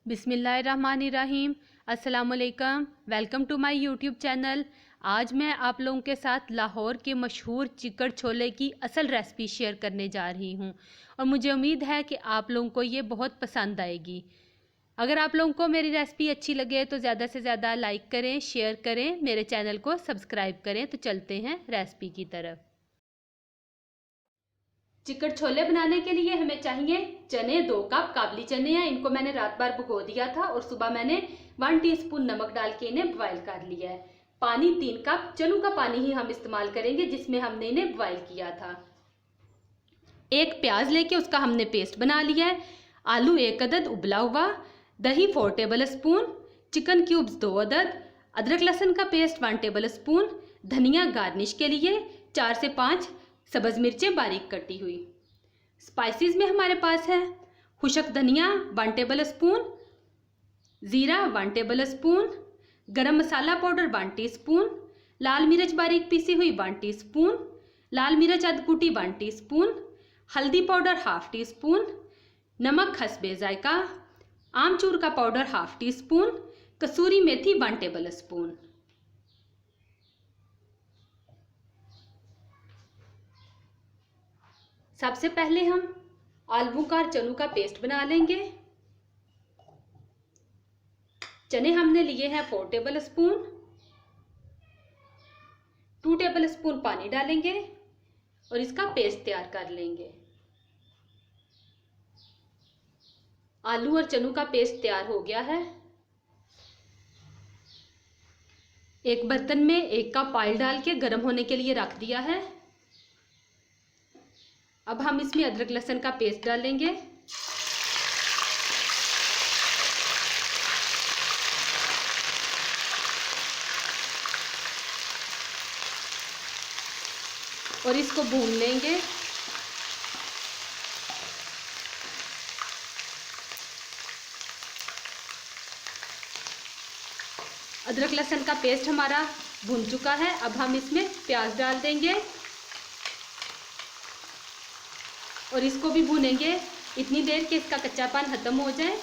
बिस्मिल्लाहिर्रहमानिर्रहीम। अस्सलामुअलैकुम। Welcome to my YouTube channel. आज मैं आप लोगों के साथ लाहौर के मशहूर चिकन छोले की असल रेसिपी शेयर करने जा रही हूं और मुझे उम्मीद है कि आप लोगों को ये बहुत पसंद आएगी। अगर आप लोगों को मेरी रेसिपी अच्छी लगे तो ज़्यादा से ज़्यादा लाइक करें, शेयर करें, मेरे चैनल को सब्सक्राइब करें। तो चलते हैं रेसिपी की तरफ। चिकन छोले बनाने के लिए हमें चाहिए चने 2 कप काबली चने हैं। इनको मैंने रात भर भिगो दिया था और सुबह मैंने 1 टीस्पून नमक डाल के इन्हें बॉयल कर लिया है। पानी 3 कप, चनों का पानी ही हम इस्तेमाल करेंगे जिसमें हमने इन्हें बॉयल किया था। एक प्याज लेके उसका हमने पेस्ट बना लिया है। आलू 1 अदद उबला हुआ, दही 4 टेबल स्पून, चिकन क्यूब्स 2 अदद, अदरक लहसुन का पेस्ट 1 टेबल स्पून, धनिया गार्निश के लिए 4 से 5 सब्ज मिर्चें बारीक कटी हुई। स्पाइसेस में हमारे पास है खुशक धनिया 1 टेबल स्पून, ज़ीरा 1 टेबल स्पून, गरम मसाला पाउडर 1 टीस्पून, लाल मिर्च बारीक पीसी हुई 1 टीस्पून, लाल मिर्च अधकुटी 1 टीस्पून, हल्दी पाउडर 1/2 टीस्पून, नमक हस्बे जायका, आमचूर का पाउडर 1/2 टीस्पून, कसूरी मेथी 1 टेबल स्पून। सबसे पहले हम आलू का और चनों का पेस्ट बना लेंगे। चने हमने लिए हैं 4 टेबल स्पून। 2 टेबल स्पून पानी डालेंगे और इसका पेस्ट तैयार कर लेंगे। आलू और चनों का पेस्ट तैयार हो गया है। एक बर्तन में 1 कप ऑयल डाल के गर्म होने के लिए रख दिया है। अब हम इसमें अदरक लहसुन का पेस्ट डालेंगे। और इसको भून लेंगे। अदरक लहसुन का पेस्ट हमारा भून चुका है। अब हम इसमें प्याज डाल देंगे और इसको भी भूनेंगे इतनी देर कि इसका कच्चापन खत्म हो जाए।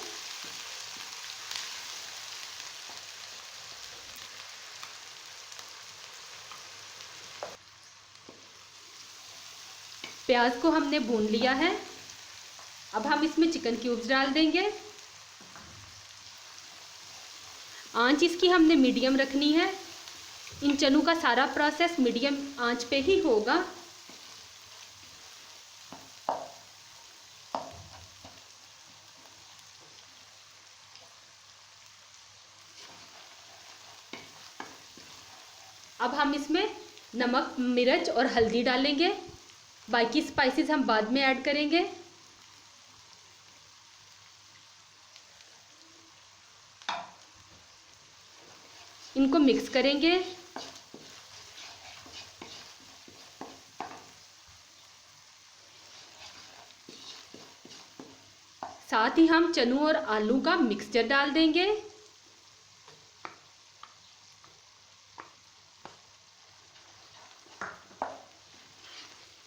प्याज को हमने भून लिया है। अब हम इसमें चिकन क्यूब्स डाल देंगे। आंच इसकी हमने मीडियम रखनी है। इन चनों का सारा प्रोसेस मीडियम आंच पे ही होगा। अब हम इसमें नमक, मिर्च और हल्दी डालेंगे। बाकी स्पाइसेस हम बाद में ऐड करेंगे। इनको मिक्स करेंगे। साथ ही हम चनों और आलू का मिक्सचर डाल देंगे।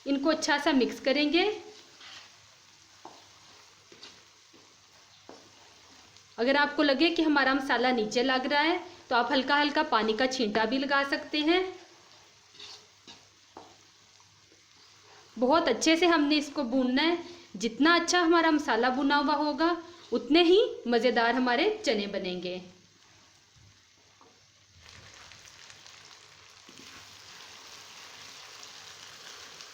इनको अच्छा सा मिक्स करेंगे। अगर आपको लगे कि हमारा मसाला नीचे लग रहा है तो आप हल्का हल्का पानी का छींटा भी लगा सकते हैं। बहुत अच्छे से हमने इसको भूनना है। जितना अच्छा हमारा मसाला भुना हुआ होगा उतने ही मज़ेदार हमारे चने बनेंगे।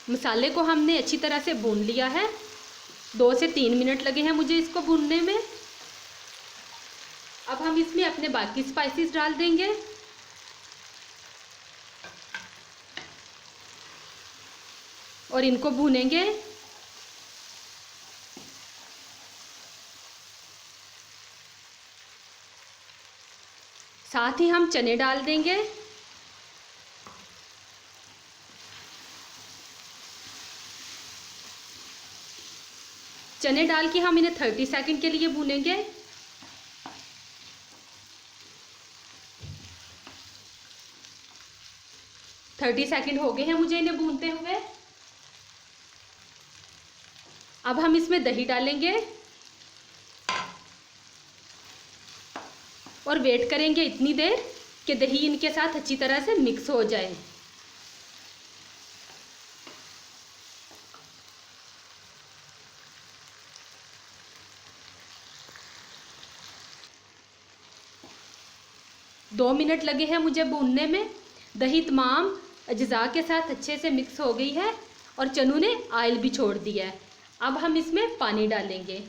मसाले को हमने अच्छी तरह से भून लिया है। 2 से 3 मिनट लगे हैं मुझे इसको भूनने में। अब हम इसमें अपने बाकी स्पाइसेस डाल देंगे। और इनको भूनेंगे। साथ ही हम चने डाल देंगे। चने डाल के हम इन्हें 30 सेकंड के लिए भूनेंगे। थर्टी सेकंड हो गए हैं मुझे इन्हें भूनते हुए। अब हम इसमें दही डालेंगे। और वेट करेंगे इतनी देर कि दही इनके साथ अच्छी तरह से मिक्स हो जाए। दो मिनट लगे हैं मुझे भूनने में। दही तमाम अज्जा के साथ अच्छे से मिक्स हो गई है और चनों ने ऑयल भी छोड़ दिया है। अब हम इसमें पानी डालेंगे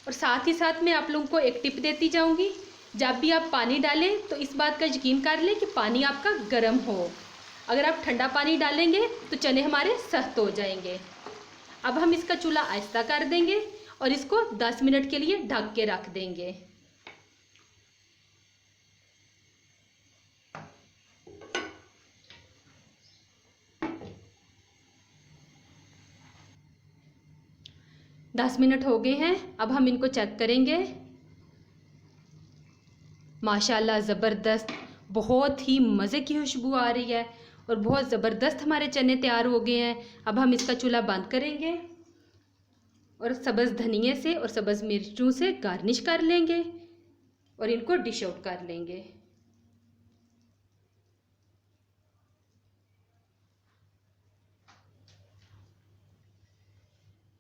और साथ ही साथ मैं आप लोगों को एक टिप देती जाऊंगी, जब भी आप पानी डालें तो इस बात का यकीन कर लें कि पानी आपका गर्म हो। अगर आप ठंडा पानी डालेंगे तो चने हमारे सख्त हो जाएंगे। अब हम इसका चूल्हा आहिस्ता कर देंगे और इसको 10 मिनट के लिए ढक के रख देंगे। दस मिनट हो गए हैं, अब हम इनको चेक करेंगे। माशाल्लाह ज़बरदस्त, बहुत ही मज़े की खुशबू आ रही है और बहुत ज़बरदस्त हमारे चने तैयार हो गए हैं। अब हम इसका चूल्हा बंद करेंगे और सब्ज़ धनिए से और सब्ज़ मिर्चों से गार्निश कर लेंगे और इनको डिश आउट कर लेंगे।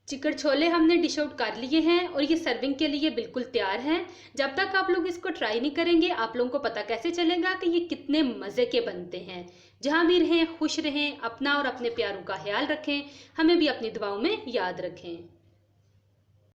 चिकन छोले हमने डिश आउट कर लिए हैं और ये सर्विंग के लिए बिल्कुल तैयार हैं। जब तक आप लोग इसको ट्राई नहीं करेंगे आप लोगों को पता कैसे चलेगा कि ये कितने मज़े के बनते हैं। जहाँ भी रहें खुश रहें, अपना और अपने प्यारों का ख्याल रखें, हमें भी अपनी दुआओं में याद रखें।